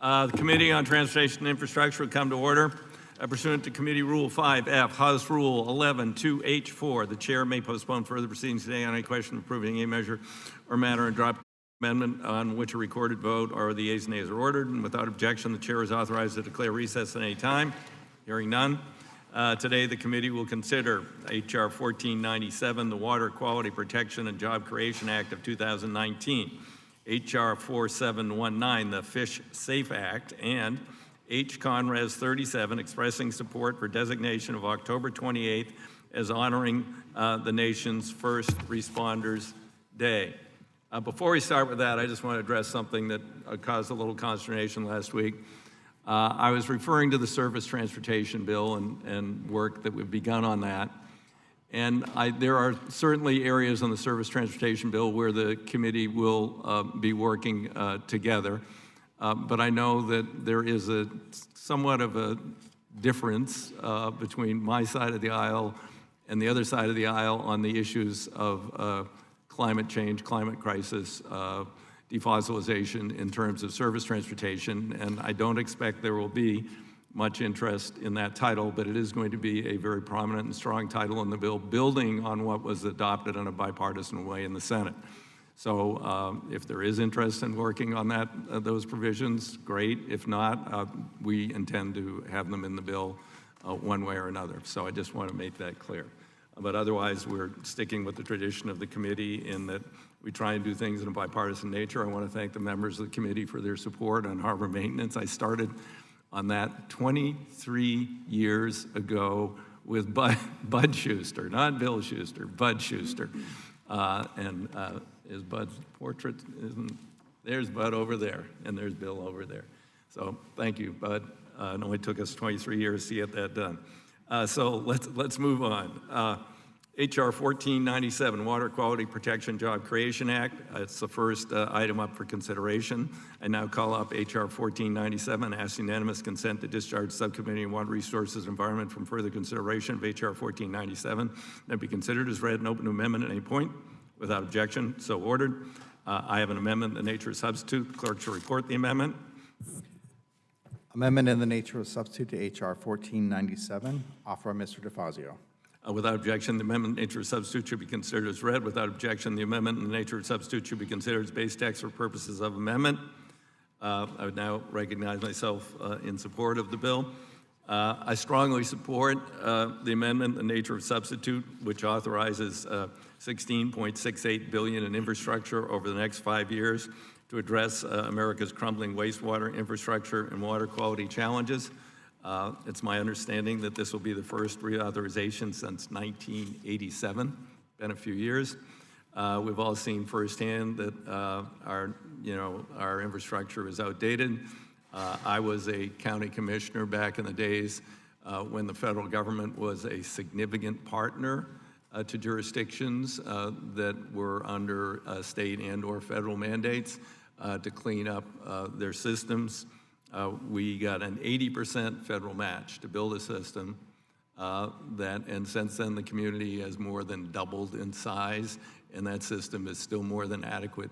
The Committee on Transportation and Infrastructure will come to order. Pursuant to Committee Rule 5F, House Rule 11-2H4, the Chair may postpone further proceedings today on any question approving a measure or matter and drop amendment on which a recorded vote or the ayes and nays are ordered. And without objection, the Chair is authorized to declare recess at any time. Hearing none. Today, the committee will consider H.R. 1497, the Water Quality Protection and Job Creation Act of 2019, H.R. 4719, the Fish Safe Act, and H. Conres 37, expressing support for designation of October 28th as honoring the nation's First Responders Day. Before we start with that, I just want to address something that caused a little consternation last week. I was referring to the Surface Transportation Bill and work that we've begun on that. And there are certainly areas on the Surface Transportation Bill where the committee will be working together. But I know that there is somewhat of a difference between my side of the aisle and the other side of the aisle on the issues of climate change, climate crisis, defossilization in terms of surface transportation. And I don't expect there will be much interest in that title, but it is going to be a very prominent and strong title in the bill, building on what was adopted in a bipartisan way in the Senate. So if there is interest in working on those provisions, great. If not, we intend to have them in the bill one way or another. So I just want to make that clear. But otherwise, we're sticking with the tradition of the committee in that we try and do things in a bipartisan nature. I want to thank the members of the committee for their support on harbor maintenance. I started on that 23 years ago with Bud Schuster, not Bill Schuster, Bud Schuster. Is Bud's portrait, there's Bud over there, and there's Bill over there. So thank you, Bud. It only took us 23 years to get that done. So let's move on. H.R. 1497, Water Quality Protection Job Creation Act. It's the first item up for consideration. I now call up H.R. 1497, ask unanimous consent to discharge Subcommittee on Water Resources and Environment from further consideration of H.R. 1497. That be considered as read and open to amendment at any point. Without objection, so ordered. I have an amendment in the nature of substitute. The clerk shall report the amendment. Amendment in the nature of substitute to H.R. 1497, offered by Mr. DeFazio. Without objection, the amendment in the nature of substitute should be considered as read. Without objection, the amendment in the nature of substitute should be considered as base text for purposes of amendment. I would now recognize myself in support of the bill. I strongly support the amendment in the nature of substitute, which authorizes $16.68 billion in infrastructure over the next 5 years to address America's crumbling wastewater infrastructure and water quality challenges. It's my understanding that this will be the first reauthorization since 1987. Been a few years. We've all seen firsthand that our infrastructure is outdated. I was a county commissioner back in the days when the federal government was a significant partner to jurisdictions that were under state and or federal mandates to clean up their systems. We got an 80% federal match to build a system and since then the community has more than doubled in size, and that system is still more than adequate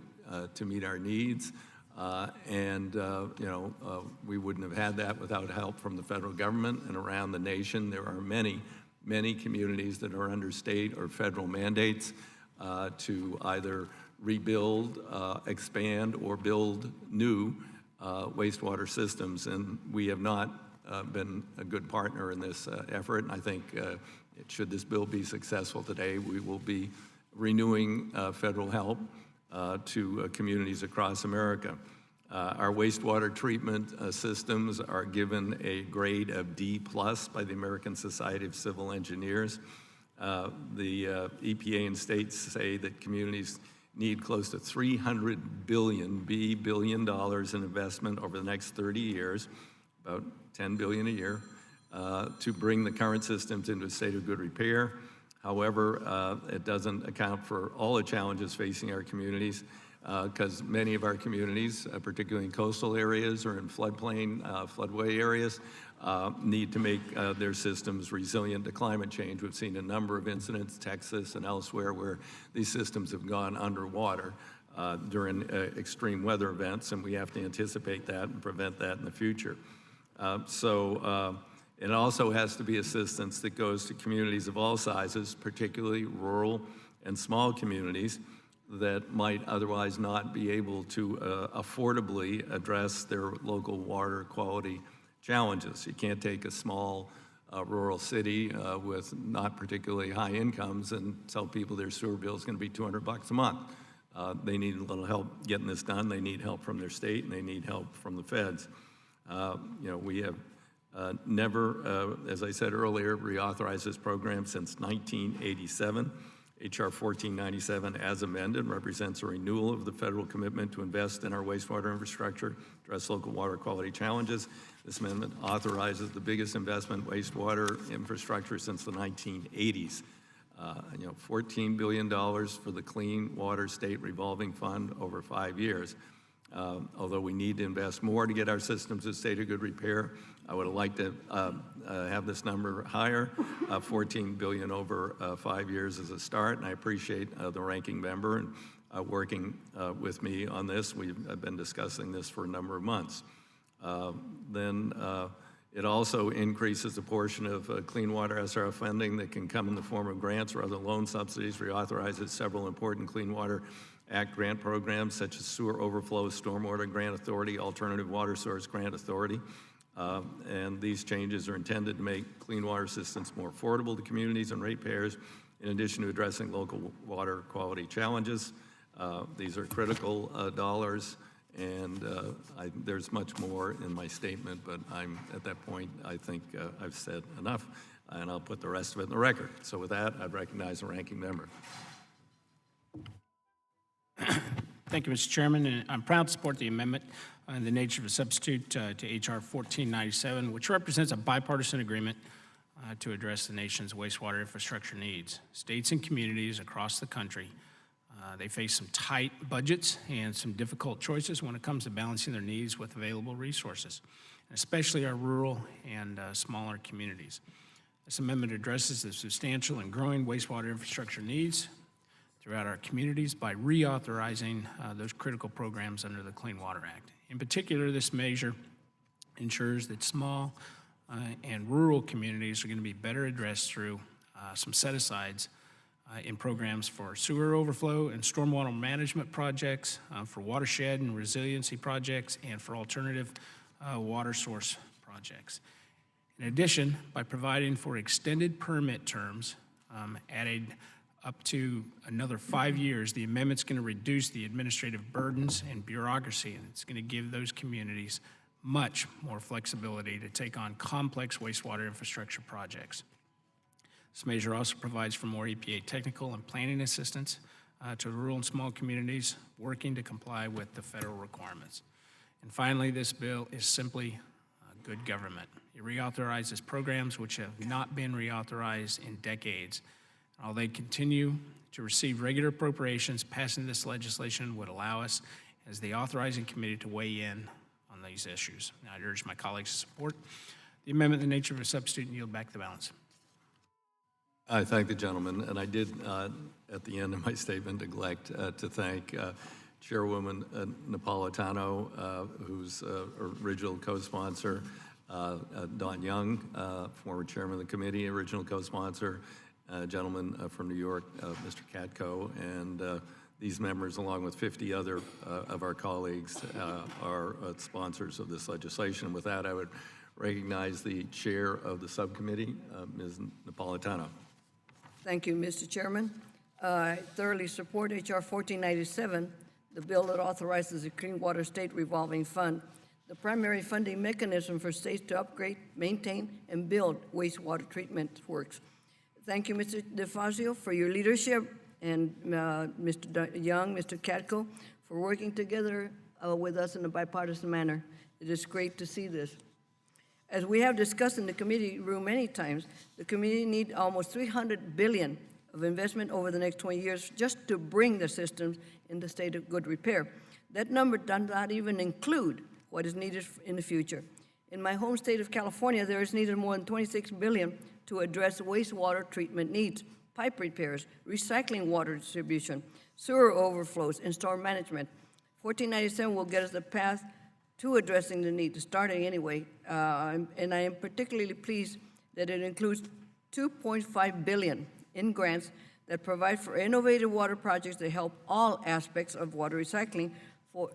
to meet our needs. We wouldn't have had that without help from the federal government. And around the nation, there are many communities that are under state or federal mandates to either rebuild, expand, or build new wastewater systems. And we have not been a good partner in this effort. And I think should this bill be successful today, we will be renewing federal help to communities across America. Our wastewater treatment systems are given a grade of D+ by the American Society of Civil Engineers. The EPA and states say that communities need close to $300 billion in investment over the next 30 years, about $10 billion a year, to bring the current systems into a state of good repair. However, it doesn't account for all the challenges facing our communities because many of our communities, particularly in coastal areas or in floodplain, floodway areas, need to make their systems resilient to climate change. We've seen a number of incidents, Texas and elsewhere, where these systems have gone underwater during extreme weather events, and we have to anticipate that and prevent that in the future. It also has to be assistance that goes to communities of all sizes, particularly rural and small communities that might otherwise not be able to affordably address their local water quality challenges. You can't take a small rural city with not particularly high incomes and tell people their sewer bill is going to be $200 a month. They need a little help getting this done. They need help from their state, and they need help from the feds. We have never, as I said earlier, reauthorized this program since 1987. H.R. 1497, as amended, represents a renewal of the federal commitment to invest in our wastewater infrastructure, address local water quality challenges. This amendment authorizes the biggest investment in wastewater infrastructure since the 1980s. $14 billion for the Clean Water State Revolving Fund over 5 years. Although we need to invest more to get our systems in a state of good repair, I would like to have this number higher. 14 billion over 5 years is a start, and I appreciate the ranking member and working with me on this. We've been discussing this for a number of months. It also increases the portion of clean water SRF funding that can come in the form of grants or other loan subsidies, reauthorizes several important Clean Water Act grant programs such as Sewer Overflow, Stormwater Grant Authority, Alternative Water Source Grant Authority. And these changes are intended to make clean water systems more affordable to communities and ratepayers, in addition to addressing local water quality challenges. These are critical dollars, and there's much more in my statement, but I'm at that point, I think I've said enough, and I'll put the rest of it in the record. So with that, I'd recognize the ranking member. Thank you, Mr. Chairman, and I'm proud to support the amendment in the nature of a substitute to H.R. 1497, which represents a bipartisan agreement to address the nation's wastewater infrastructure needs. States and communities across the country, they face some tight budgets and some difficult choices when it comes to balancing their needs with available resources, especially our rural and smaller communities. This amendment addresses the substantial and growing wastewater infrastructure needs throughout our communities by reauthorizing those critical programs under the Clean Water Act. In particular, this measure ensures that small and rural communities are going to be better addressed through some set-asides in programs for sewer overflow and stormwater management projects, for watershed and resiliency projects, and for alternative water source projects. In addition, by providing for extended permit terms, added up to another 5 years, the amendment's going to reduce the administrative burdens and bureaucracy, and it's going to give those communities much more flexibility to take on complex wastewater infrastructure projects. This measure also provides for more EPA technical and planning assistance to rural and small communities working to comply with the federal requirements. And finally, this bill is simply good government. It reauthorizes programs which have not been reauthorized in decades. While they continue to receive regular appropriations, passing this legislation would allow us, as the authorizing committee, to weigh in on these issues. Now, I urge my colleagues to support the amendment in the nature of a substitute and yield back the balance. I thank the gentleman, and I did, at the end of my statement, neglect to thank Chairwoman Napolitano, who's original co-sponsor, Don Young, former chairman of the committee, original co-sponsor, gentleman from New York, Mr. Katko, and these members, along with 50 other of our colleagues, are sponsors of this legislation. With that, I would recognize the chair of the subcommittee, Ms. Napolitano. Thank you, Mr. Chairman. I thoroughly support H.R. 1497, the bill that authorizes the Clean Water State Revolving Fund, the primary funding mechanism for states to upgrade, maintain, and build wastewater treatment works. Thank you, Mr. DeFazio, for your leadership, and Mr. Young, Mr. Katko, for working together with us in a bipartisan manner. It is great to see this. As we have discussed in the committee room many times, the community needs almost $300 billion of investment over the next 20 years just to bring the systems in the state of good repair. That number does not even include what is needed in the future. In my home state of California, there is needed more than $26 billion to address wastewater treatment needs, pipe repairs, recycling water distribution, sewer overflows, and storm management. 1497 will get us the path to addressing the need, starting anyway, and I am particularly pleased that it includes $2.5 billion in grants that provide for innovative water projects that help all aspects of water recycling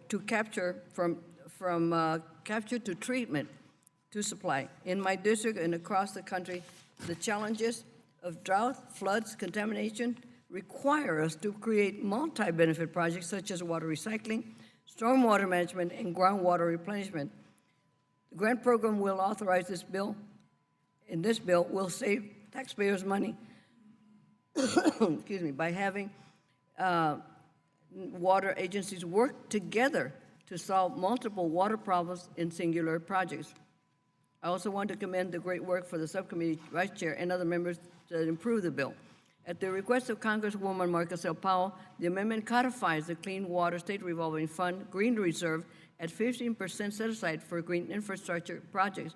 to capture from capture to treatment to supply. In my district and across the country, the challenges of drought, floods, contamination require us to create multi-benefit projects such as water recycling, stormwater management, and groundwater replenishment. The grant program will authorize this bill, and this bill will save taxpayers money excuse me, by having water agencies work together to solve multiple water problems in singular projects. I also want to commend the great work for the subcommittee vice chair and other members that improved the bill. At the request of Congresswoman Markup Powell, the amendment codifies the Clean Water State Revolving Fund Green Reserve at 15% set aside for green infrastructure projects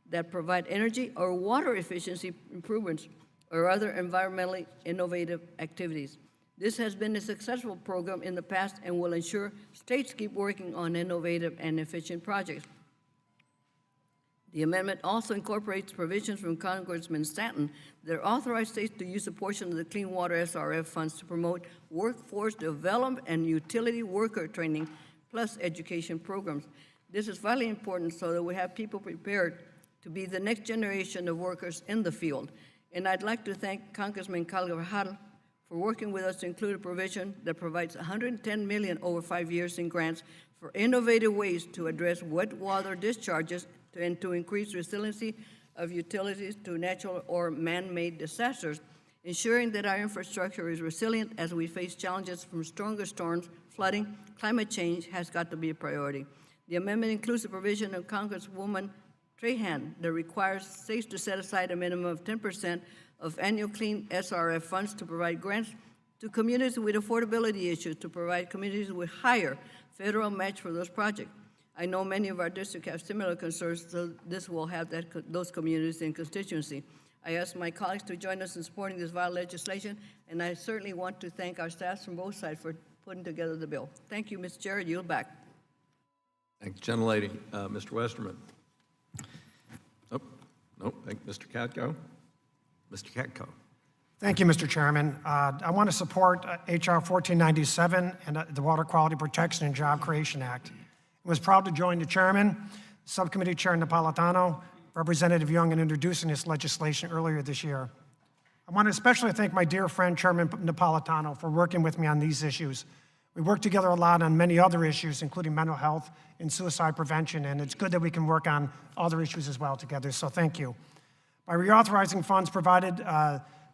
that provide energy or water efficiency improvements or other environmentally innovative activities. This has been a successful program in the past and will ensure states keep working on innovative and efficient projects. The amendment also incorporates provisions from Congressman Stanton that authorize states to use a portion of the Clean Water SRF funds to promote workforce development and utility worker training, plus education programs. This is vitally important so that we have people prepared to be the next generation of workers in the field. And I'd like to thank Congressman Carvajal for working with us to include a provision that provides $110 million over 5 years in grants for innovative ways to address wet water discharges and to increase resiliency of utilities to natural or man-made disasters, ensuring that our infrastructure is resilient as we face challenges from stronger storms, flooding, climate change has got to be a priority. The amendment includes a provision of Congresswoman Trahan that requires states to set aside a minimum of 10% of annual clean SRF funds to provide grants to communities with affordability issues, to provide communities with higher federal match for those projects. I know many of our districts have similar concerns, so this will have those communities in constituency. I ask my colleagues to join us in supporting this vital legislation, and I certainly want to thank our staffs from both sides for putting together the bill. Thank you, Mr. Chair. Yield back. Thank you, gentlelady. Mr. Westerman. Oh, no, thank Mr. Katko. Mr. Katko. Thank you, Mr. Chairman. I want to support H.R. 1497 and the Water Quality Protection and Job Creation Act. I was proud to join the chairman, Subcommittee Chair Napolitano, Representative Young in introducing this legislation earlier this year. I want to especially thank my dear friend, Chairman Napolitano, for working with me on these issues. We work together a lot on many other issues, including mental health and suicide prevention, and it's good that we can work on other issues as well together, so thank you. By reauthorizing funds provided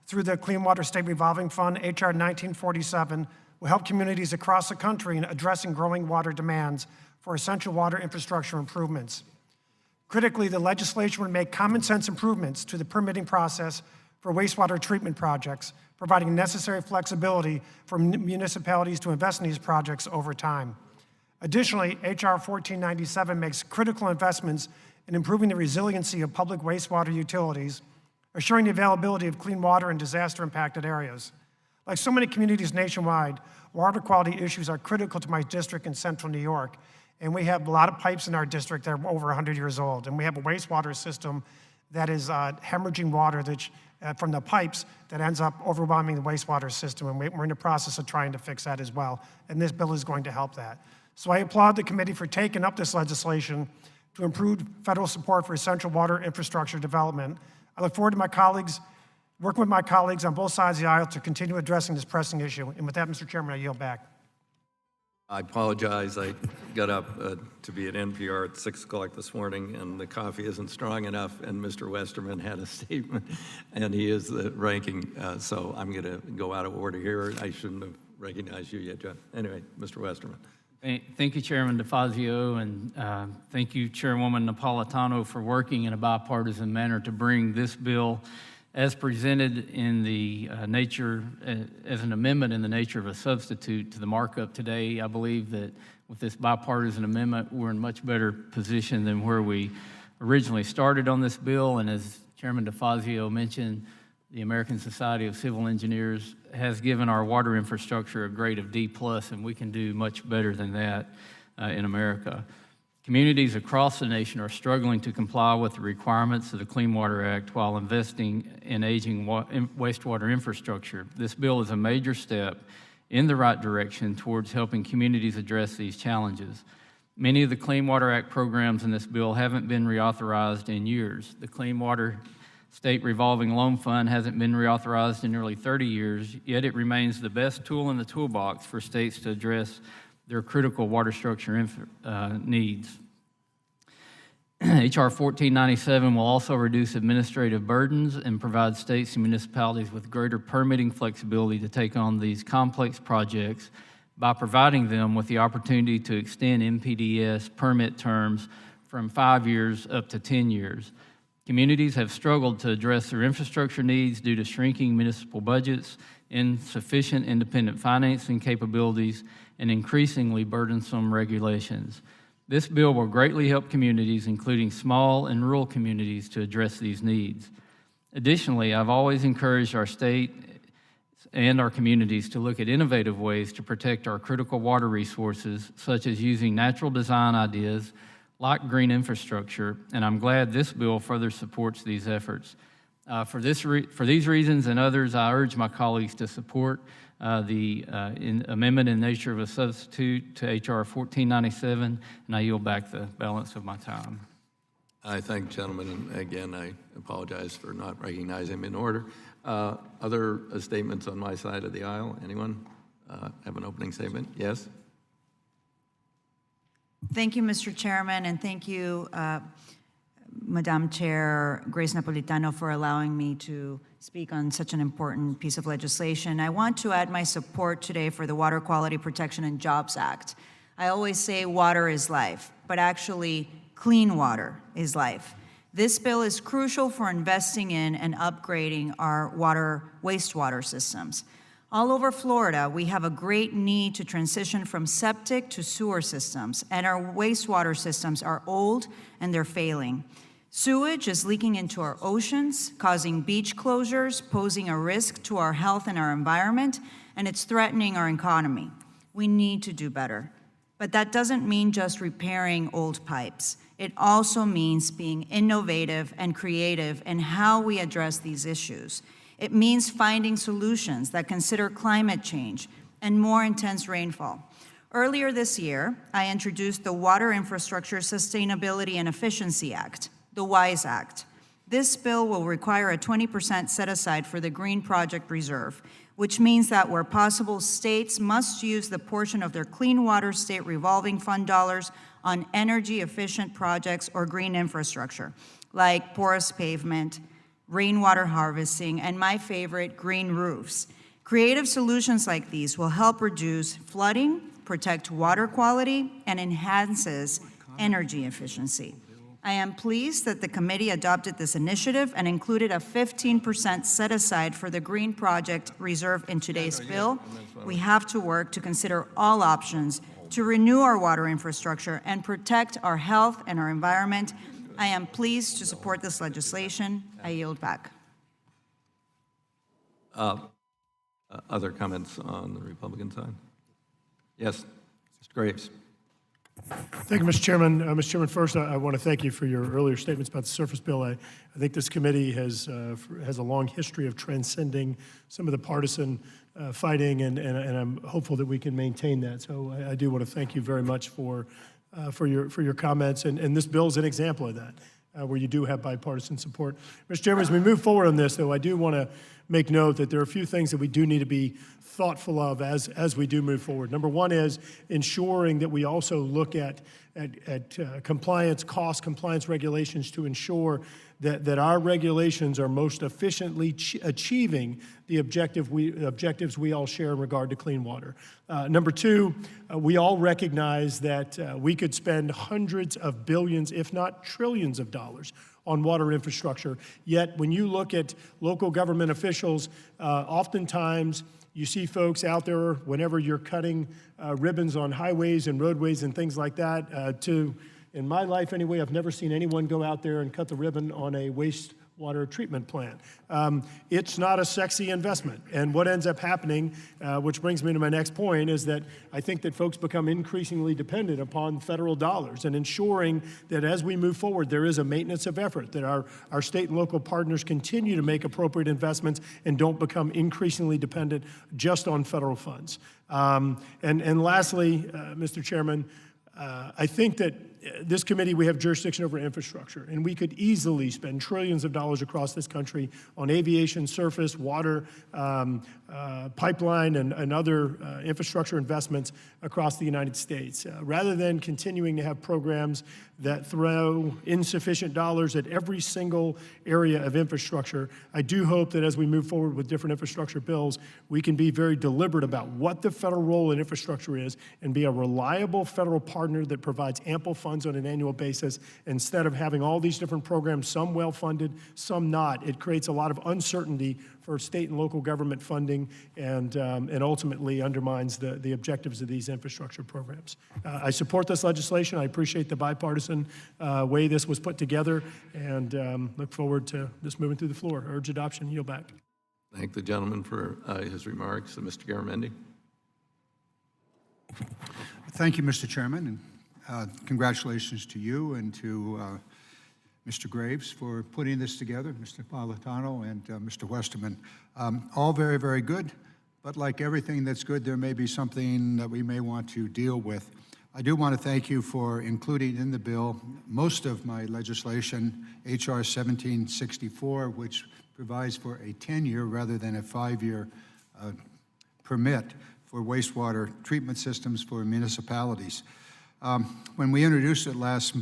through the Clean Water State Revolving Fund, H.R. 1947 will help communities across the country in addressing growing water demands for essential water infrastructure improvements. Critically, the legislation would make common sense improvements to the permitting process for wastewater treatment projects, providing necessary flexibility for municipalities to invest in these projects over time. Additionally, H.R. 1497 makes critical investments in improving the resiliency of public wastewater utilities, assuring the availability of clean water in disaster-impacted areas. Like so many communities nationwide, water quality issues are critical to my district in central New York, and we have a lot of pipes in our district that are over 100 years old, and we have a wastewater system that is hemorrhaging water from the pipes that ends up overwhelming the wastewater system, and we're in the process of trying to fix that as well, and this bill is going to help that. So I applaud the committee for taking up this legislation to improve federal support for essential water infrastructure development. I look forward to working with my colleagues on both sides of the aisle to continue addressing this pressing issue. And with that, Mr. Chairman, I yield back. I apologize. I got up to be at NPR at 6 o'clock this morning, and the coffee isn't strong enough, and Mr. Westerman had a statement, and he is the ranking, so I'm going to go out of order here. I shouldn't have recognized you yet, John. Anyway, Mr. Westerman. Thank you, Chairman DeFazio, and thank you, Chairwoman Napolitano, for working in a bipartisan manner to bring this bill as presented in the nature, as an amendment in the nature of a substitute to the markup today. I believe that with this bipartisan amendment, we're in much better position than where we originally started on this bill. And as Chairman DeFazio mentioned, the American Society of Civil Engineers has given our water infrastructure a grade of D+, and we can do much better than that in America. Communities across the nation are struggling to comply with the requirements of the Clean Water Act while investing in aging wastewater infrastructure. This bill is a major step in the right direction towards helping communities address these challenges. Many of the Clean Water Act programs in this bill haven't been reauthorized in years. The Clean Water State Revolving Loan Fund hasn't been reauthorized in nearly 30 years, yet it remains the best tool in the toolbox for states to address their critical water structure needs. H.R. 1497 will also reduce administrative burdens and provide states and municipalities with greater permitting flexibility to take on these complex projects by providing them with the opportunity to extend MPDS permit terms from 5 years up to 10 years. Communities have struggled to address their infrastructure needs due to shrinking municipal budgets, insufficient independent financing capabilities, and increasingly burdensome regulations. This bill will greatly help communities, including small and rural communities, to address these needs. Additionally, I've always encouraged our state and our communities to look at innovative ways to protect our critical water resources, such as using natural design ideas like green infrastructure, and I'm glad this bill further supports these efforts. For these reasons and others, I urge my colleagues to support the amendment in nature of a substitute to H.R. 1497, and I yield back the balance of my time. I thank the gentleman, and again, I apologize for not recognizing him in order. Other statements on my side of the aisle? Anyone have an opening statement? Yes? Thank you, Mr. Chairman, and thank you, Madam Chair Grace Napolitano, for allowing me to speak on such an important piece of legislation. I want to add my support today for the Water Quality Protection and Jobs Act. I always say water is life, but actually clean water is life. This bill is crucial for investing in and upgrading our wastewater systems. All over Florida, we have a great need to transition from septic to sewer systems, and our wastewater systems are old and they're failing. Sewage is leaking into our oceans, causing beach closures, posing a risk to our health and our environment, and it's threatening our economy. We need to do better. But that doesn't mean just repairing old pipes. It also means being innovative and creative in how we address these issues. It means finding solutions that consider climate change and more intense rainfall. Earlier this year, I introduced the Water Infrastructure Sustainability and Efficiency Act, the WISE Act. This bill will require a 20% set aside for the Green Project Reserve, which means that where possible, states must use the portion of their Clean Water State Revolving Fund dollars on energy-efficient projects or green infrastructure, like porous pavement, rainwater harvesting, and my favorite, green roofs. Creative solutions like these will help reduce flooding, protect water quality, and enhances energy efficiency. I am pleased that the committee adopted this initiative and included a 15% set aside for the Green Project Reserve in today's bill. We have to work to consider all options to renew our water infrastructure and protect our health and our environment. I am pleased to support this legislation. I yield back. Other comments on the Republican side? Yes, Mr. Graves. Thank you, Mr. Chairman. Mr. Chairman, first, I want to thank you for your earlier statements about the surface bill. I think this committee has a long history of transcending some of the partisan fighting, and I'm hopeful that we can maintain that. So I do want to thank you very much for your comments, and this bill is an example of that, where you do have bipartisan support. Mr. Chairman, as we move forward on this, though, I do want to make note that there are a few things that we do need to be thoughtful of as we do move forward. Number one is ensuring that we also look at compliance, cost compliance regulations to ensure that our regulations are most efficiently achieving the objectives we all share in regard to clean water. Number two, we all recognize that we could spend hundreds of billions, if not trillions of dollars on water infrastructure. Yet when you look at local government officials, oftentimes you see folks out there whenever you're cutting ribbons on highways and roadways and things like that. In my life anyway, I've never seen anyone go out there and cut the ribbon on a wastewater treatment plant. It's not a sexy investment. And what ends up happening, which brings me to my next point, is that I think that folks become increasingly dependent upon federal dollars and ensuring that as we move forward, there is a maintenance of effort, that our state and local partners continue to make appropriate investments and don't become increasingly dependent just on federal funds. And lastly, Mr. Chairman, I think that this committee, we have jurisdiction over infrastructure, and we could easily spend trillions of dollars across this country on aviation, surface, water, pipeline, and other infrastructure investments across the United States. Rather than continuing to have programs that throw insufficient dollars at every single area of infrastructure, I do hope that as we move forward with different infrastructure bills, we can be very deliberate about what the federal role in infrastructure is and be a reliable federal partner that provides ample funds on an annual basis. Instead of having all these different programs, some well-funded, some not, it creates a lot of uncertainty for state and local government funding and ultimately undermines the objectives of these infrastructure programs. I support this legislation. I appreciate the bipartisan way this was put together and look forward to this moving through the floor. Urge adoption. Yield back. Thank the gentleman for his remarks. Mr. Garamendi. Thank you, Mr. Chairman, and congratulations to you and to Mr. Graves for putting this together, Mr. Napolitano and Mr. Westerman. All very, very good, but like everything that's good, there may be something that we may want to deal with. I do want to thank you for including in the bill most of my legislation, H.R. 1764, which provides for a 10-year rather than a 5-year permit for wastewater treatment systems for municipalities. When we introduced it last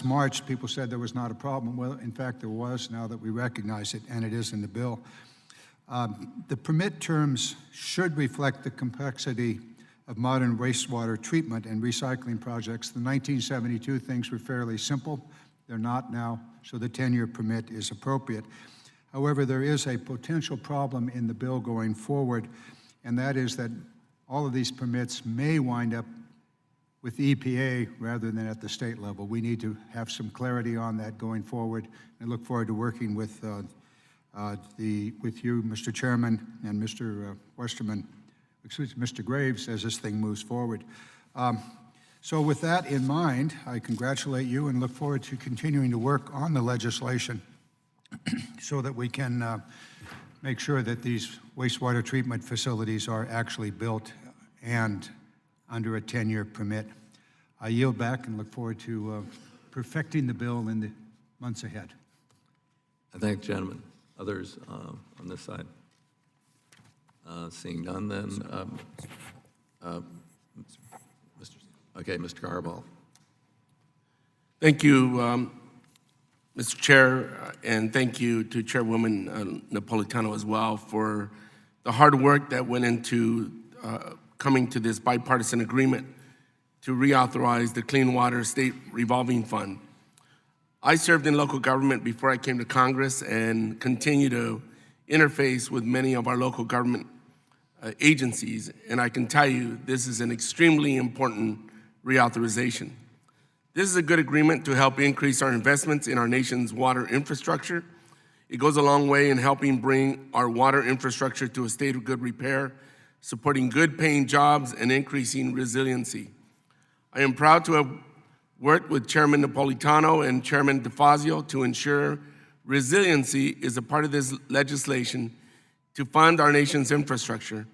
March, people said there was not a problem. Well, in fact, there was, now that we recognize it, and it is in the bill. The permit terms should reflect the complexity of modern wastewater treatment and recycling projects. The 1972 things were fairly simple. They're not now, so the 10-year permit is appropriate. However, there is a potential problem in the bill going forward, and that is that all of these permits may wind up with the EPA rather than at the state level. We need to have some clarity on that going forward. I look forward to working with you, Mr. Chairman, and Mr. Westerman, Mr. Graves, as this thing moves forward. So with that in mind, I congratulate you and look forward to continuing to work on the legislation so that we can make sure that these wastewater treatment facilities are actually built and under a 10-year permit. I yield back and look forward to perfecting the bill in the months ahead. I thank the gentleman. Others on this side? Seeing none, then, Mr. Carball. Thank you, Mr. Chair, and thank you to Chairwoman Napolitano as well for the hard work that went into coming to this bipartisan agreement to reauthorize the Clean Water State Revolving Fund. I served in local government before I came to Congress and continue to interface with many of our local government agencies, and I can tell you this is an extremely important reauthorization. This is a good agreement to help increase our investments in our nation's water infrastructure. It goes a long way in helping bring our water infrastructure to a state of good repair, supporting good-paying jobs and increasing resiliency. I am proud to have worked with Chairman Napolitano and Chairman DeFazio to ensure resiliency is a part of this legislation to fund our nation's infrastructure.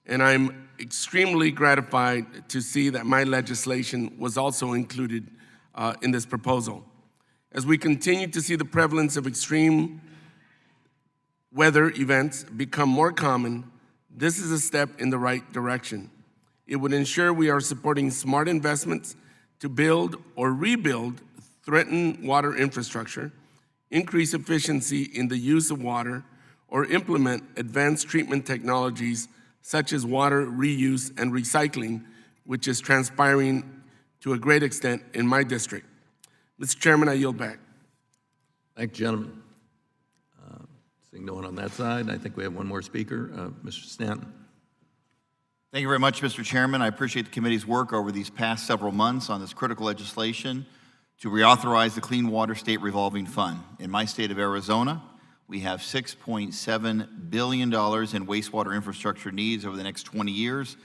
And I'm extremely gratified to see that my legislation was also included in this proposal. As we continue to see the prevalence of extreme weather events become more common, this is a step in the right direction. It would ensure we are supporting smart investments to build or rebuild threatened water infrastructure, increase efficiency in the use of water, or implement advanced treatment technologies such as water reuse and recycling, which is transpiring to a great extent in my district. Mr. Chairman, I yield back. Thank you, gentlemen. Seeing no one on that side, I think we have one more speaker, Mr. Stanton. Thank you very much, Mr. Chairman. I appreciate the committee's work over these past several months on this critical legislation to reauthorize the Clean Water State Revolving Fund. In my state of Arizona, we have $6.7 billion in wastewater infrastructure needs over the next 20 years.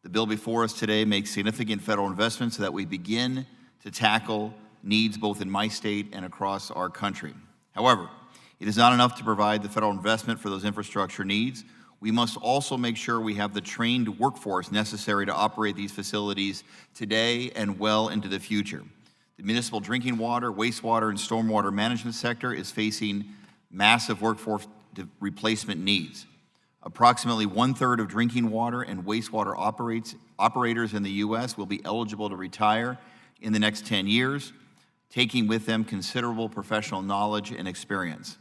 The bill before us today makes significant federal investments so that we begin to tackle needs both in my state and across our country. However, it is not enough to provide the federal investment for those infrastructure needs. We must also make sure we have the trained workforce necessary to operate these facilities today and well into the future. The municipal drinking water, wastewater, and stormwater management sector is facing massive workforce replacement needs. Approximately 1/3 of drinking water and wastewater operators in the U.S. will be eligible to retire in the next 10 years, taking with them considerable professional knowledge and experience.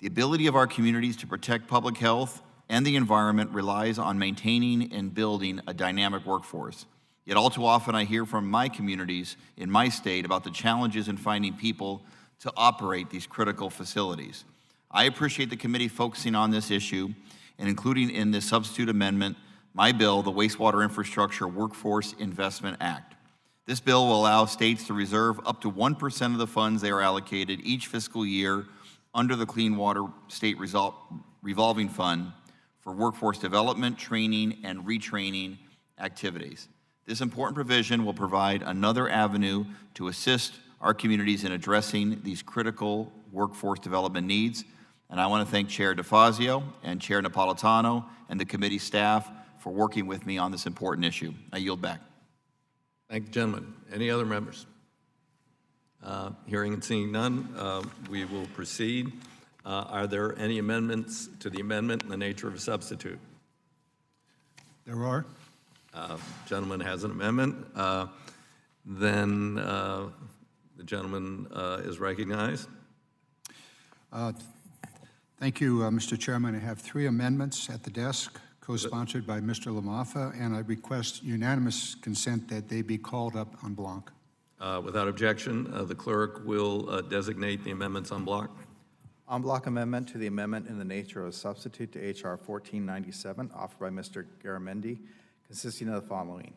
The ability of our communities to protect public health and the environment relies on maintaining and building a dynamic workforce. Yet all too often I hear from my communities in my state about the challenges in finding people to operate these critical facilities. I appreciate the committee focusing on this issue and including in this substitute amendment my bill, the Wastewater Infrastructure Workforce Investment Act. This bill will allow states to reserve up to 1% of the funds they are allocated each fiscal year under the Clean Water State Revolving Fund for workforce development, training, and retraining activities. This important provision will provide another avenue to assist our communities in addressing these critical workforce development needs. And I want to thank Chair DeFazio and Chair Napolitano and the committee staff for working with me on this important issue. I yield back. Thank you, gentlemen. Any other members? Hearing and seeing none, we will proceed. Are there any amendments to the amendment in the nature of a substitute? There are. Gentleman has an amendment. Then the gentleman is recognized. Thank you, Mr. Chairman. I have 3 amendments at the desk, co-sponsored by Mr. Lamaffa, and I request unanimous consent that they be called up en bloc. Without objection, the clerk will designate the amendments en bloc. En bloc amendment to the amendment in the nature of a substitute to H.R. 1497, offered by Mr. Garamendi, consisting of the following: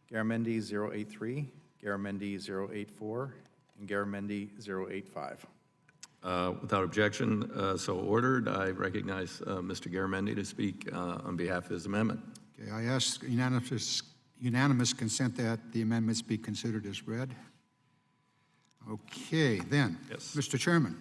Garamendi 083, Garamendi 084, and Garamendi 085. Without objection, so ordered. I recognize Mr. Garamendi to speak on behalf of his amendment. Okay, I ask unanimous consent that the amendments be considered as read. Okay, then. Yes. Mr. Chairman,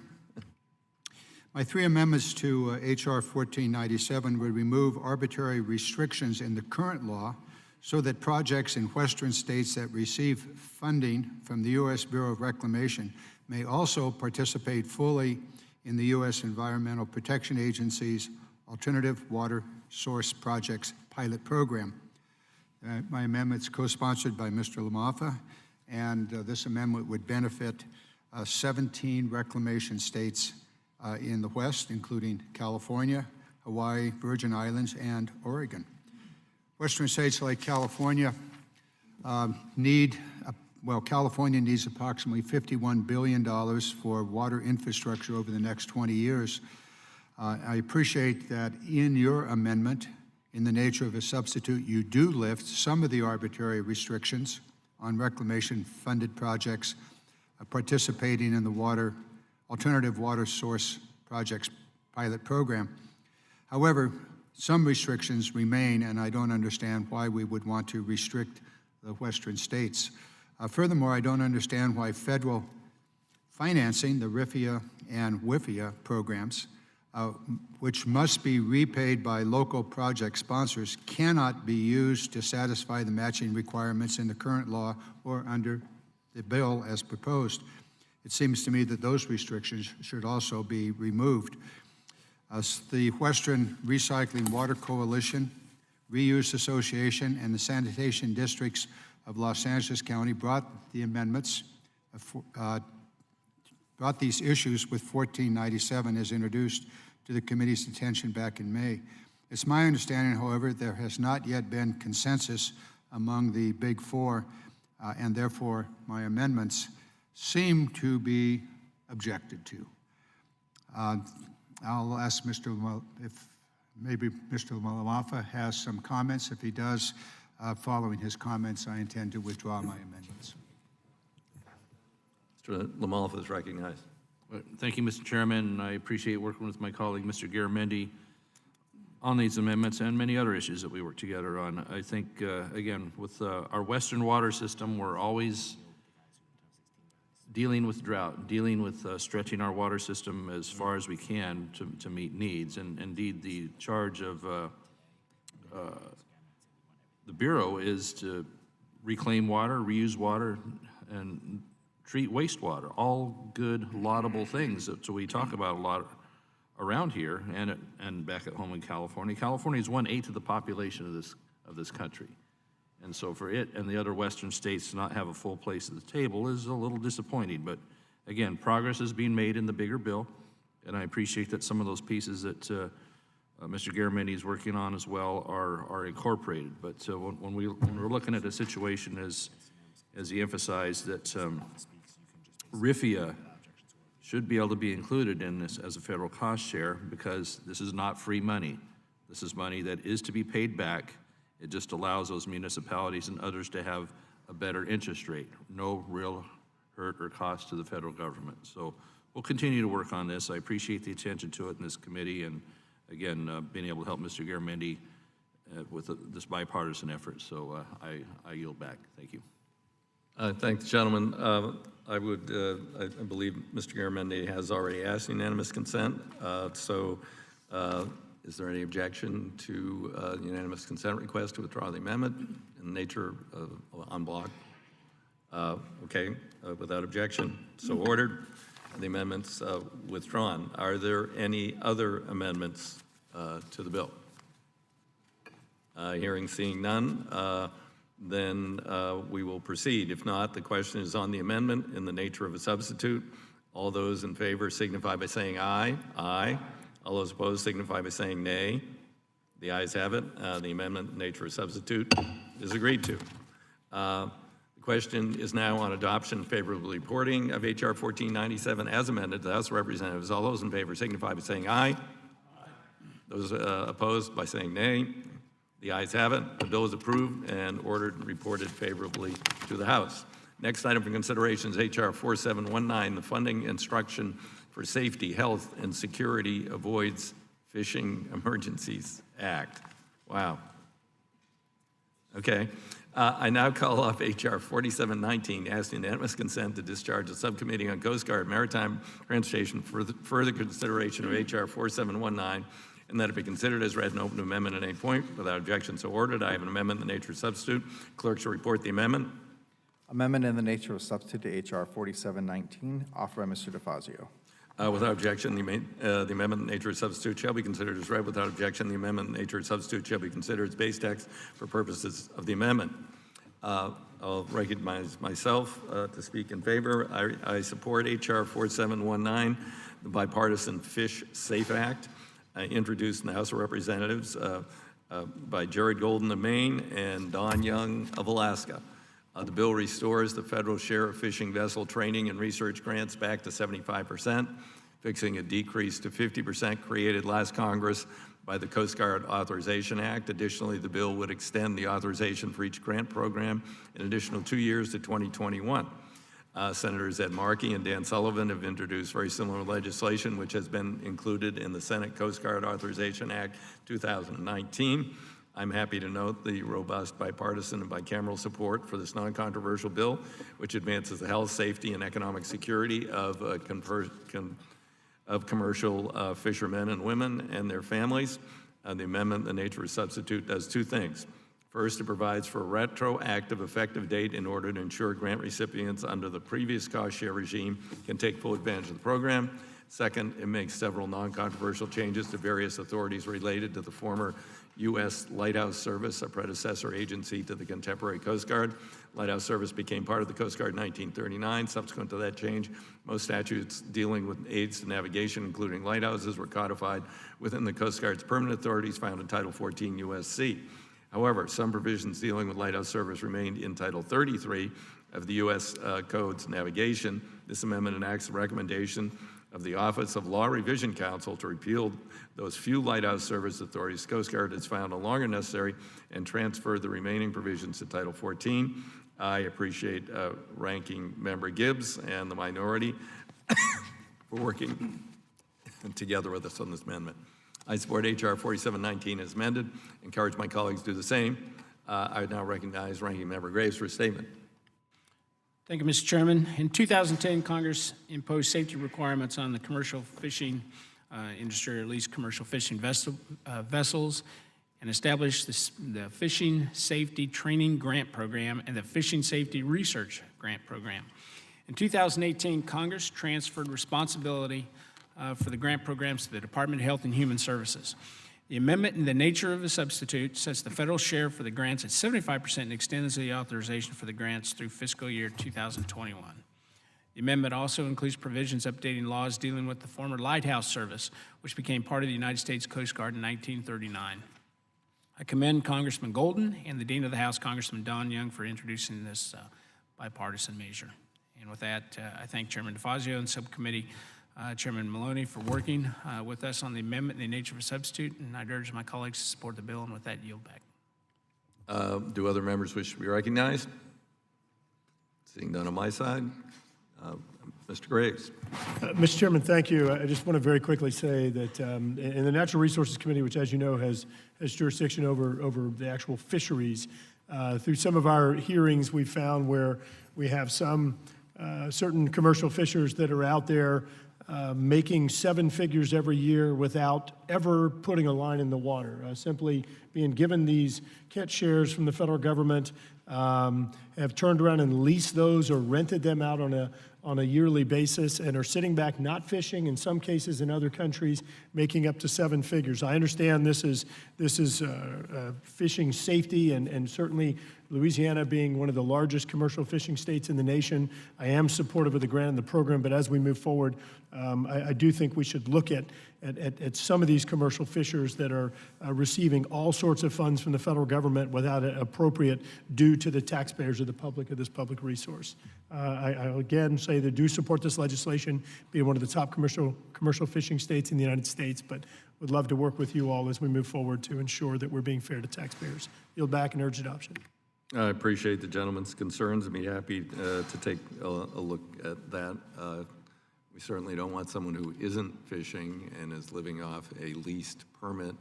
my 3 amendments to H.R. 1497 would remove arbitrary restrictions in the current law so that projects in western states that receive funding from the U.S. Bureau of Reclamation may also participate fully in the U.S. Environmental Protection Agency's Alternative Water Source Projects pilot program. My amendment's co-sponsored by Mr. Lamaffa, and this amendment would benefit 17 reclamation states in the West, including California, Hawaii, Virgin Islands, and Oregon. Western states like California California needs approximately $51 billion for water infrastructure over the next 20 years. I appreciate that in your amendment, in the nature of a substitute, you do lift some of the arbitrary restrictions on reclamation-funded projects participating in the Alternative Water Source Projects pilot program. However, some restrictions remain, and I don't understand why we would want to restrict the western states. Furthermore, I don't understand why federal financing, the RIFIA and WIFIA programs, which must be repaid by local project sponsors, cannot be used to satisfy the matching requirements in the current law or under the bill as proposed. It seems to me that those restrictions should also be removed. The Western Recycling Water Coalition, Reuse Association, and the Sanitation Districts of Los Angeles County brought the amendments, brought these issues with 1497 as introduced to the committee's attention back in May. It's my understanding, however, there has not yet been consensus among the Big Four, and therefore my amendments seem to be objected to. I'll ask if maybe Mr. Lamaffa has some comments. If he does, following his comments, I intend to withdraw my amendments. Mr. Lamalfa is recognized. Thank you, Mr. Chairman. I appreciate working with my colleague, Mr. Garamendi, on these amendments and many other issues that we work together on. I think, again, with our Western water system, we're always dealing with drought, dealing with stretching our water system as far as we can to meet needs. And indeed, the charge of the Bureau is to reclaim water, reuse water, and treat wastewater, all good, laudable things that we talk about a lot around here and back at home in California. California is 1/8 of the population of this country. And so for it and the other Western states to not have a full place at the table is a little disappointing. But again, progress is being made in the bigger bill, and I appreciate that some of those pieces that Mr. Garamendi is working on as well are incorporated. But when we're looking at a situation as he emphasized that RIFIA should be able to be included in this as a federal cost share, because this is not free money. This is money that is to be paid back. It just allows those municipalities and others to have a better interest rate. No real hurt or cost to the federal government. So we'll continue to work on this. I appreciate the attention to it in this committee, and again, being able to help Mr. Garamendi with this bipartisan effort. So I yield back. Thank you. Thanks, gentlemen. I believe Mr. Garamendi has already asked unanimous consent. Is there any objection to the unanimous consent request to withdraw the amendment in nature of en bloc? Okay, without objection, so ordered. The amendment's withdrawn. Are there any other amendments to the bill? Hearing, seeing none, then we will proceed. If not, the question is on the amendment in the nature of a substitute. All those in favor signify by saying aye. Aye. All those opposed signify by saying nay. The ayes have it. The amendment in nature of substitute is agreed to. The question is now on adoption and favorable reporting of H.R. 1497 as amended. The House of Representatives, all those in favor signify by saying aye. Those opposed by saying nay. The ayes have it. The bill is approved and ordered and reported favorably to the House. Next item for consideration is H.R. 4719, the Funding Instruction for Safety, Health, and Security Avoids Fishing Emergencies Act. Wow. Okay. I now call off H.R. 4719, asking unanimous consent to discharge the Subcommittee on Coast Guard Maritime Transportation for further consideration of H.R. 4719, and that it be considered as read and open to amendment at any point without objection. So ordered. I have an amendment in the nature of substitute. Clerk shall report the amendment. Amendment in the nature of substitute to H.R. 4719, offered by Mr. DeFazio. Without objection, the amendment in nature of substitute shall be considered as read. Without objection, the amendment in nature of substitute shall be considered as base text for purposes of the amendment. I'll recognize myself to speak in favor. I support H.R. 4719, the Bipartisan Fish Safe Act, introduced in the House of Representatives by Jared Golden of Maine and Don Young of Alaska. The bill restores the federal share of fishing vessel training and research grants back to 75%, fixing a decrease to 50% created last Congress by the Coast Guard Authorization Act. Additionally, the bill would extend the authorization for each grant program an additional 2 years to 2021. Senators Ed Markey and Dan Sullivan have introduced very similar legislation, which has been included in the Senate Coast Guard Authorization Act 2019. I'm happy to note the robust bipartisan and bicameral support for this non-controversial bill, which advances the health, safety, and economic security of commercial fishermen and women and their families. The amendment, the nature of substitute, does two things. First, it provides for a retroactive effective date in order to ensure grant recipients under the previous cost share regime can take full advantage of the program. Second, it makes several non-controversial changes to various authorities related to the former U.S. Lighthouse Service, a predecessor agency to the contemporary Coast Guard. Lighthouse Service became part of the Coast Guard in 1939. Subsequent to that change, most statutes dealing with aids to navigation, including lighthouses, were codified within the Coast Guard's permanent authorities found in Title 14 U.S.C. However, some provisions dealing with Lighthouse Service remained in Title 33 of the U.S. Code's navigation. This amendment enacts a recommendation of the Office of Law Revision Council to repeal those few Lighthouse Service authorities Coast Guard has found no longer necessary and transfer the remaining provisions to Title 14. I appreciate Ranking Member Gibbs and the minority for working together with us on this amendment. I support H.R. 4719 as amended. Encourage my colleagues to do the same. I now recognize Ranking Member Graves for a statement. Thank you, Mr. Chairman. In 2010, Congress imposed safety requirements on the commercial fishing industry, or at least commercial fishing vessels, and established the Fishing Safety Training Grant Program and the Fishing Safety Research Grant Program. In 2018, Congress transferred responsibility for the grant programs to the Department of Health and Human Services. The amendment in the nature of a substitute sets the federal share for the grants at 75% and extends the authorization for the grants through fiscal year 2021. The amendment also includes provisions updating laws dealing with the former Lighthouse Service, which became part of the United States Coast Guard in 1939. I commend Congressman Golden and the Dean of the House, Congressman Don Young, for introducing this bipartisan measure. And with that, I thank Chairman DeFazio and Subcommittee Chairman Maloney for working with us on the amendment in the nature of a substitute, and I'd urge my colleagues to support the bill, and with that, yield back. Do other members wish to be recognized? Seeing none on my side, Mr. Graves. Mr. Chairman, thank you. I just want to very quickly say that in the Natural Resources Committee, which, as you know, has jurisdiction over the actual fisheries, through some of our hearings, we found where we have some certain commercial fishers that are out there making seven figures every year without ever putting a line in the water, simply being given these catch shares from the federal government, have turned around and leased those or rented them out on a yearly basis and are sitting back not fishing, in some cases in other countries making up to seven figures. I understand this is fishing safety, and certainly Louisiana being one of the largest commercial fishing states in the nation, I am supportive of the grant and the program, but as we move forward, I do think we should look at some of these commercial fishers that are receiving all sorts of funds from the federal government without an appropriate due to the taxpayers of the public of this public resource. I again say that I do support this legislation, being one of the top commercial fishing states in the United States, but would love to work with you all as we move forward to ensure that we're being fair to taxpayers. Yield back and urge adoption. I appreciate the gentleman's concerns and be happy to take a look at that. We certainly don't want someone who isn't fishing and is living off a leased permit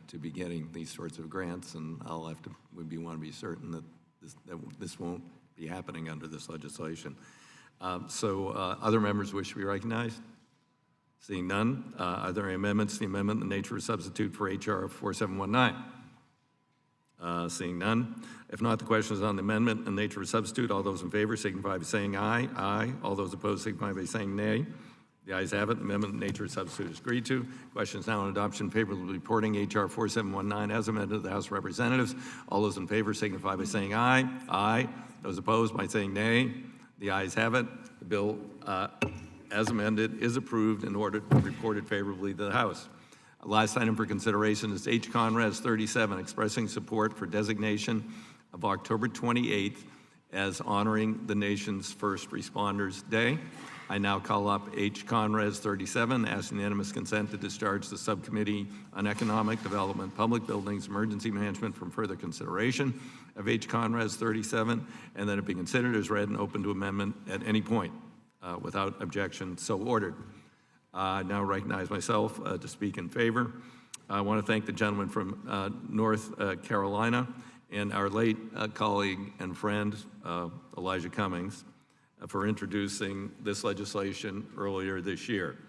to be getting these sorts of grants, and want to be certain that this won't be happening under this legislation. Other members wish to be recognized? Seeing none, are there any amendments to the amendment in the nature of a substitute for H.R. 4719? Seeing none. If not, the question is on the amendment in the nature of a substitute. All those in favor signify by saying aye. Aye. All those opposed signify by saying nay. The ayes have it. The amendment in the nature of a substitute is agreed to. Question is now on adoption favorably reporting H.R. 4719 as amended to the House of Representatives. All those in favor signify by saying aye. Aye. Those opposed by saying nay. The ayes have it. The bill as amended is approved and ordered reported favorably to the House. Last item for consideration is H. Conres 37, expressing support for designation of October 28th as honoring the nation's First Responders Day. I now call up H. Conres 37, ask unanimous consent to discharge the Subcommittee on Economic Development, Public Buildings, Emergency Management from further consideration of H. Conres 37, and that it be considered as read and open to amendment at any point without objection, so ordered. I now recognize myself to speak in favor. I want to thank the gentleman from North Carolina and our late colleague and friend, Elijah Cummings, for introducing this legislation earlier this year.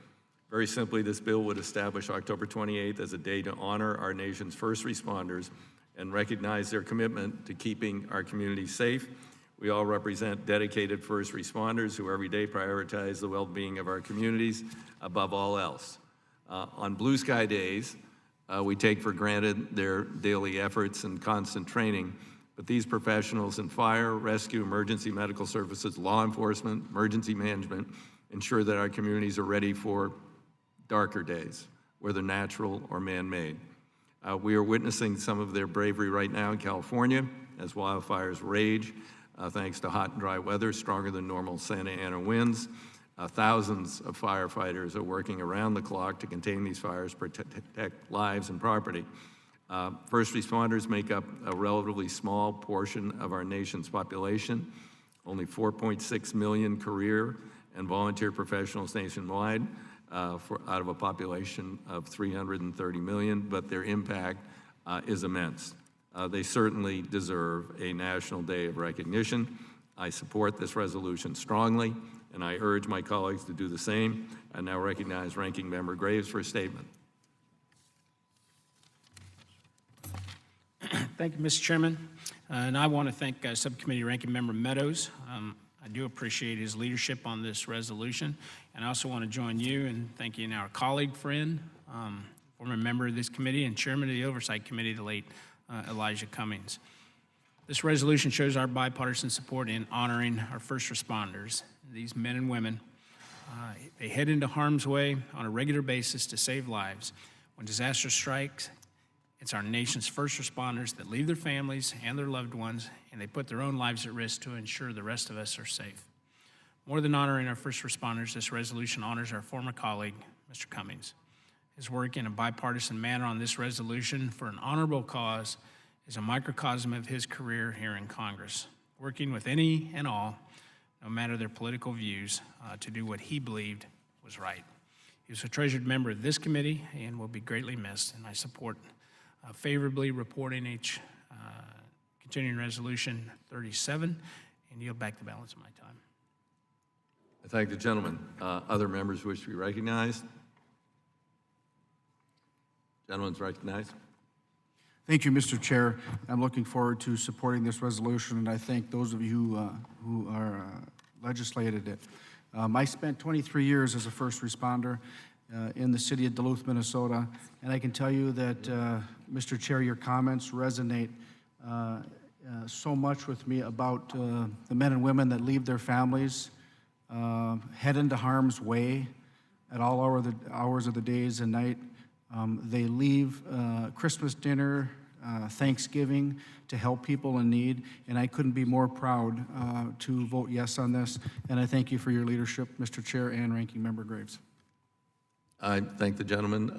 Very simply, this bill would establish October 28th as a day to honor our nation's first responders and recognize their commitment to keeping our communities safe. We all represent dedicated first responders who every day prioritize the well-being of our communities above all else. On blue sky days, we take for granted their daily efforts and constant training, but these professionals in fire, rescue, emergency medical services, law enforcement, emergency management ensure that our communities are ready for darker days, whether natural or man-made. We are witnessing some of their bravery right now in California as wildfires rage. Thanks to hot and dry weather, stronger than normal Santa Ana winds. Thousands of firefighters are working around the clock to contain these fires, protect lives and property. First responders make up a relatively small portion of our nation's population. Only 4.6 million career and volunteer professionals nationwide out of a population of 330 million, but their impact is immense. They certainly deserve a National Day of Recognition. I support this resolution strongly, and I urge my colleagues to do the same. I now recognize Ranking Member Graves for a statement. Thank you, Mr. Chairman. And I want to thank Subcommittee Ranking Member Meadows. I do appreciate his leadership on this resolution. And I also want to join you in thanking our colleague, friend, former member of this committee and chairman of the Oversight Committee, the late Elijah Cummings. This resolution shows our bipartisan support in honoring our first responders, these men and women. They head into harm's way on a regular basis to save lives. When disaster strikes, it's our nation's first responders that leave their families and their loved ones, and they put their own lives at risk to ensure the rest of us are safe. More than honoring our first responders, this resolution honors our former colleague, Mr. Cummings. His work in a bipartisan manner on this resolution for an honorable cause is a microcosm of his career here in Congress, working with any and all, no matter their political views, to do what he believed was right. He was a treasured member of this committee and will be greatly missed, and I support favorably reporting continuing resolution 37 and yield back the balance of my time. I thank the gentleman. Other members wish to be recognized? Gentleman's recognized. Thank you, Mr. Chair. I'm looking forward to supporting this resolution, and I thank those of you who are legislated it. I spent 23 years as a first responder in the city of Duluth, Minnesota, and I can tell you that, Mr. Chair, your comments resonate so much with me about the men and women that leave their families, head into harm's way at all hours of the days and night. They leave Christmas dinner, Thanksgiving to help people in need, and I couldn't be more proud to vote yes on this, and I thank you for your leadership, Mr. Chair and Ranking Member Graves. I thank the gentleman.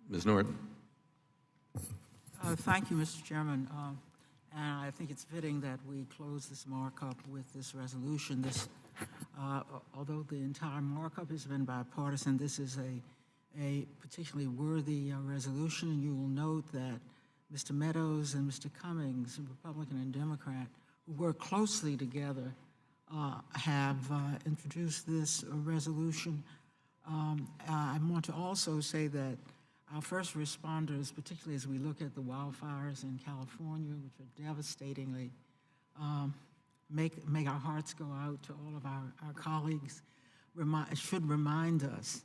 Ms. Norton. Thank you, Mr. Chairman. And I think it's fitting that we close this markup with this resolution. Although the entire markup has been bipartisan, this is a particularly worthy resolution. And you will note that Mr. Meadows and Mr. Cummings, Republican and Democrat, who work closely together, have introduced this resolution. I want to also say that our first responders, particularly as we look at the wildfires in California, which are devastatingly, make our hearts go out to all of our colleagues, should remind us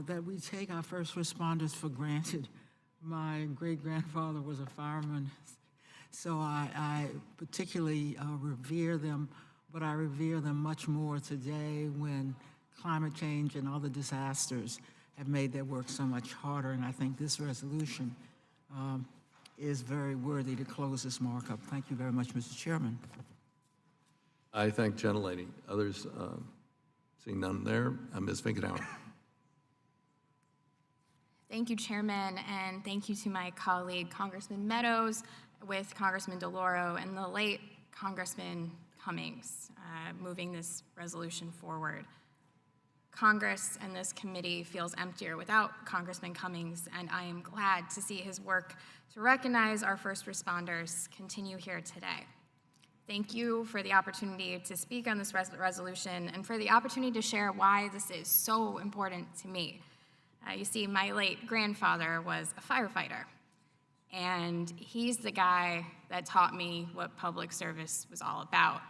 that we take our first responders for granted. My great-grandfather was a fireman, so I particularly revere them, but I revere them much more today when climate change and other disasters have made their work so much harder, and I think this resolution is very worthy to close this markup. Thank you very much, Mr. Chairman. I thank gentlelady. Others, seeing none there, Ms. Finkenauer. Thank you, Chairman, and thank you to my colleague, Congressman Meadows, with Congressman DeLauro and the late Congressman Cummings, moving this resolution forward. Congress and this committee feels emptier without Congressman Cummings, and I am glad to see his work to recognize our first responders continue here today. Thank you for the opportunity to speak on this resolution and for the opportunity to share why this is so important to me. You see, my late grandfather was a firefighter, and he's the guy that taught me what public service was all about.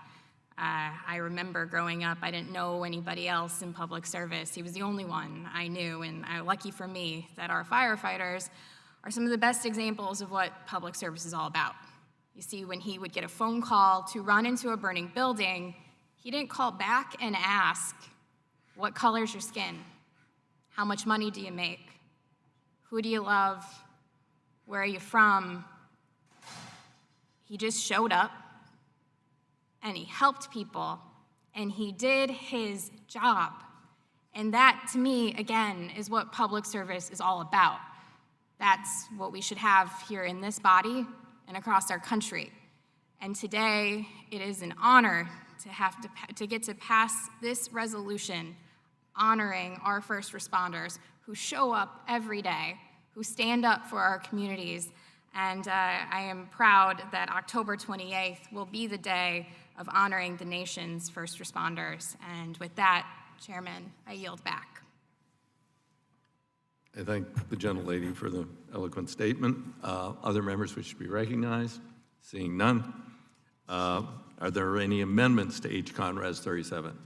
I remember growing up, I didn't know anybody else in public service. He was the only one I knew, and lucky for me that our firefighters are some of the best examples of what public service is all about. You see, when he would get a phone call to run into a burning building, he didn't call back and ask, "What color's your skin? How much money do you make? Who do you love? Where are you from?" He just showed up, and he helped people, and he did his job. And that, to me, again, is what public service is all about. That's what we should have here in this body and across our country. And today, it is an honor to get to pass this resolution honoring our first responders who show up every day, who stand up for our communities. And I am proud that October 28th will be the day of honoring the nation's first responders. And with that, Chairman, I yield back. I thank the gentlelady for the eloquent statement. Other members which should be recognized? Seeing none. Are there any amendments to H-Con Res 37?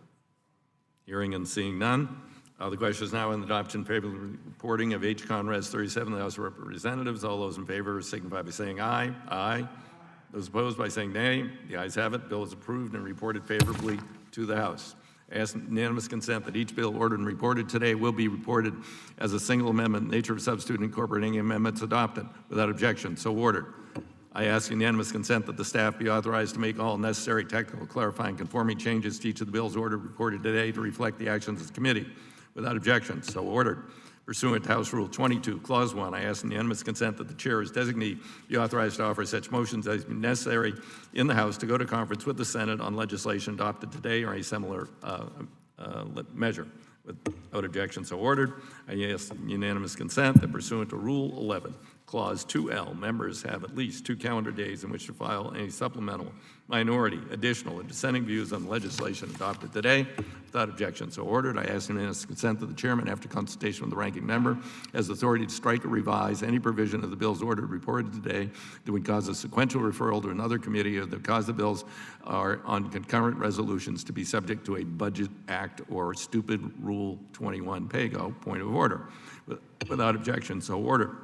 Hearing and seeing none. The question is now on the adoption favorable reporting of H-Con Res 37 of the House of Representatives. All those in favor signify by saying aye. Aye. Those opposed by saying nay. The ayes have it. Bill is approved and reported favorably to the House. I ask unanimous consent that each bill ordered and reported today will be reported as a single amendment, nature of substitute incorporating amendments adopted without objection. So ordered. I ask unanimous consent that the staff be authorized to make all necessary technical, clarifying, conforming changes to each of the bills ordered reported today to reflect the actions of the committee without objection. So ordered. Pursuant to House Rule 22, Clause 1, I ask unanimous consent that the chair as designee be authorized to offer such motions as may be necessary in the House to go to conference with the Senate on legislation adopted today or a similar measure. Without objection, so ordered. I ask unanimous consent that pursuant to Rule 11, Clause 2L, members have at least 2 calendar days in which to file any supplemental, minority, additional, or dissenting views on the legislation adopted today. Without objection, so ordered. I ask unanimous consent that the chairman, after consultation with the ranking member, has authority to strike or revise any provision of the bills ordered reported today that would cause a sequential referral to another committee or that cause the bills are on concurrent resolutions to be subject to a Budget Act or stupid Rule 21 PAGO, point of order. Without objection, so ordered.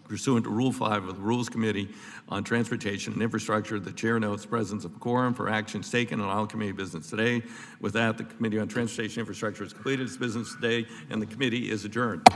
Pursuant to Rule 5 of the Rules Committee on Transportation and Infrastructure, the chair notes presence of quorum for actions taken on all committee business today. With that, the Committee on Transportation and Infrastructure has completed its business today, and the committee is adjourned.